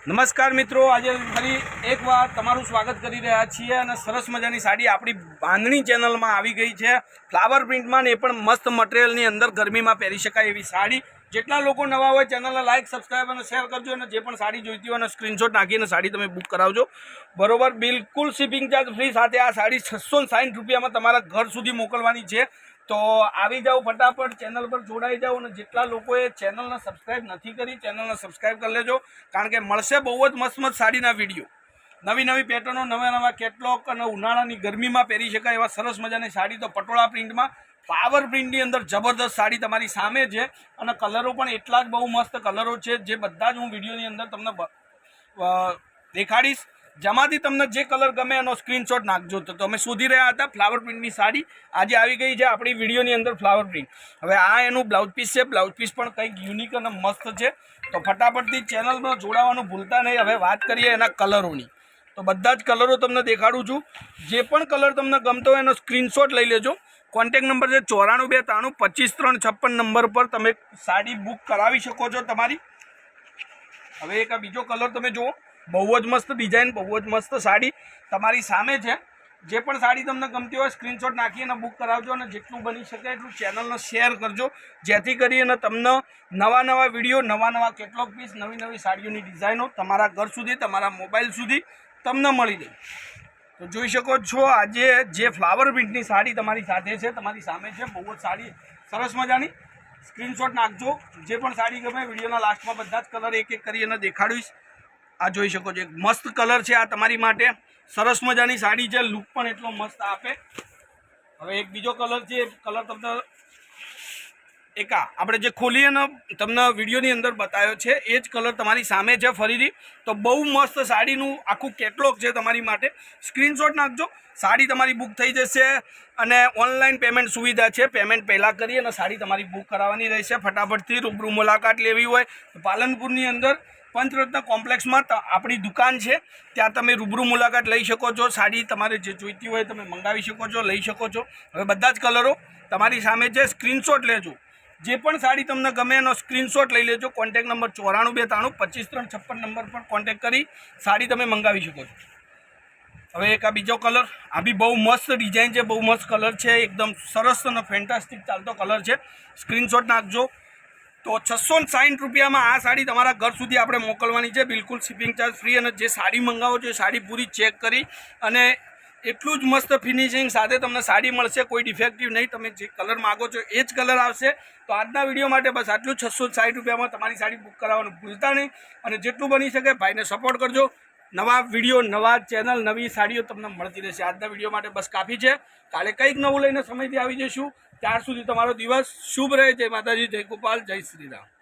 નમસ્કાર મિત્રો, આજે ફરી એકવાર તમારું સ્વાગત કરી રહ્યા છીએ અને સરસ મજાની સાડી આપણી બાંધણી ચેનલમાં આવી ગઈ છે ફ્લાવર પ્રિન્ટમાં ને એ પણ મસ્ત મટીરિયલની અંદર ગરમીમાં પહેરી શકાય એવી સાડી। જેટલા લોકો નવા હોય ચેનલને લાઇક સબસ્ક્રાઈબ અને શેર કરજો અને જે પણ સાડી જોઈતી હોય અને સ્ક્રીનશોટ નાખીને સાડી તમે બુક કરાવજો બરોબર। બિલકુલ શિપિંગ ચાર્જ ફ્રી સાથે આ સાડી 660 રૂપિયામાં તમારા ઘર સુધી મોકલવાની છે। तो આવી જાઓ फटाफट चैनल पर जोड़ाई जाओ અને જેટલા લોકોએ ચેનલને સબસ્ક્રાઇબ નથી કરી ચેનલને સબસ્ક્રાઇબ કરી લેજો, કારણ કે મળશે બહુ જ મસ્ત મસ્ત સાડીના વિડીયો, નવી નવી પેટર્નો, નવા નવા કેટલોગ અને ઉનાળાની ગરમીમાં પહેરી શકાય એવા સરસ મજાની સાડી। તો પટોળા પ્રિન્ટમાં ફ્લાવર પ્રિન્ટની અંદર જબરદસ્ત સાડી તમારી સામે છે અને કલરો પણ એટલા જ બહુ મસ્ત કલરો છે જે બધા જ હું વિડીયોની અંદર તમને દેખાડીશ। જેમાંથી તમને જે કલર ગમે એનો સ્ક્રીનશોટ નાખજો। તો તમે શોધી રહ્યા હતા ફ્લાવર પ્રિન્ટની સાડી, આજે આવી ગઈ છે આપણી વિડીયોની અંદર ફ્લાવર પ્રિન્ટ। હવે આ એનું બ્લાઉઝ પીસ છે, બ્લાઉઝ પીસ પણ કંઈક યુનિક અને મસ્ત છે। તો ફટાફટથી ચેનલમાં જોડાવાનું ભૂલતા નહીં। હવે વાત કરીએ એના કલરોની, તો બધા જ કલરો તમને દેખાડું છું। જે પણ કલર તમને ગમતો હોય એનો સ્ક્રીનશોટ લઈ લેજો। કોન્ટેક્ટ નંબર છે 94 92 25 3 56 નંબર પર તમે સાડી બુક કરાવી શકો છો તમારી। હવે એક આ બીજો કલર તમે જુઓ, બહુ જ મસ્ત ડિઝાઇન, બહુ જ મસ્ત સાડી તમારી સામે છે। જે પણ સાડી તમને ગમતી હોય સ્ક્રીનશોટ નાખી અને બુક કરાવજો અને જેટલું બની શકે એટલું ચેનલને શેર કરજો, જેથી કરીને તમને નવા નવા વિડીયો, નવા નવા કેટલોગ પીસ, નવી નવી સાડીઓની ડિઝાઇનો તમારા ઘર સુધી, તમારા મોબાઈલ સુધી તમને મળી જાય। તો જોઈ શકો છો આજે જે ફ્લાવર પ્રિન્ટની સાડી તમારી સાથે છે, તમારી સામે છે, બહુ જ સાડી સરસ મજાની। સ્ક્રીનશોટ નાખજો જે પણ સાડી ગમે। વિડીયોના લાસ્ટમાં બધા જ કલર એક એક કરી અને દેખાડીશ। આ જોઈ શકો છો, એક મસ્ત કલર છે આ તમારી માટે, સરસ મજાની સાડી છે, લુક પણ એટલો મસ્ત આપે। હવે એક બીજો કલર છે, કલર તમને એક આપણે જે ખોલી અને તમને વિડીયોની અંદર બતાવ્યો છે એ જ કલર તમારી સામે છે ફરીથી। તો બહુ મસ્ત સાડીનું આખું કેટલોગ છે તમારી માટે, સ્ક્રીનશોટ નાખજો, સાડી તમારી બુક થઈ જશે અને ઓનલાઈન પેમેન્ટ સુવિધા છે। પેમેન્ટ પહેલાં કરી અને સાડી તમારી બુક કરાવવાની રહેશે। ફટાફટથી રૂબરૂ મુલાકાત લેવી હોય તો પાલનપુરની અંદર પંચરત્ન કોમ્પ્લેક્સમાં આપણી દુકાન છે, ત્યાં તમે રૂબરૂ મુલાકાત લઈ શકો છો। સાડી તમારે જે જોઈતી હોય તમે મંગાવી શકો છો, લઈ શકો છો। હવે બધા જ કલરો તમારી સામે છે, સ્ક્રીનશોટ લેજો, જે પણ સાડી તમને ગમે એનો સ્ક્રીનશોટ લઈ લેજો। કોન્ટેક્ટ નંબર 94 92 25 3 56 નંબર પર કોન્ટેક્ટ કરી સાડી તમે મંગાવી શકો છો। હવે એક આ બીજો કલર, આ બી બહુ મસ્ત ડિઝાઇન છે, બહુ મસ્ત કલર છે, એકદમ સરસ અને ફેન્ટાસ્ટિક ચાલતો કલર છે, સ્ક્રીનશોટ નાખજો। તો 660 રૂપિયામાં આ સાડી તમારા ઘર સુધી આપણે મોકલવાની છે, બિલકુલ શિપિંગ ચાર્જ ફ્રી। અને જે સાડી મંગાવો છો એ સાડી પૂરી ચેક કરી અને એટલું જ મસ્ત ફિનિશિંગ સાથે તમને સાડી મળશે, કોઈ ડિફેક્ટિવ નહીં। તમે જે કલર માગો છો એ જ કલર આવશે। તો આજના વિડીયો માટે બસ આટલું। 660 રૂપિયામાં તમારી સાડી બુક કરાવવાનું ભૂલતા નહીં અને જેટલું બની શકે ભાઈને સપોર્ટ કરજો। નવા વિડીયો, નવા ચેનલ, નવી સાડીઓ તમને મળતી રહેશે। આજના વિડીયો માટે બસ કાફી છે, કાલે કંઈક નવું લઈને સમયથી આવી જઈશું। ત્યાર સુધી તમારો દિવસ શુભ રહે। જય માતાજી, જય ગોપાલ, જય શ્રી રામ।